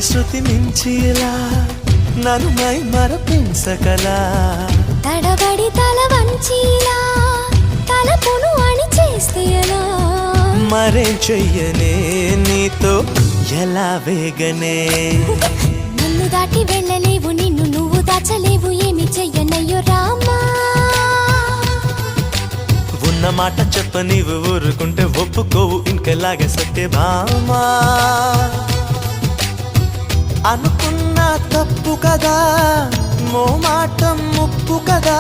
శృతి మించిలా నన్ను మై మరపించకలా తడబడి తల వంచిలా తలపును అని చేస్తే ఎలా మరేం చెయ్యనే నీతో ఎలా వేగనే నన్ను దాటి వెళ్ళలేవు నిన్ను నువ్వు దాచలేవు ఏమి చెయ్యనయ్యో రామా ఉన్న మాట చెప్ప నీవు ఊరుకుంటే ఒప్పుకోవు ఇంకెలాగే సత్యభామా అనుకున్నా తప్పు కదా మో మాట ముప్పు కదా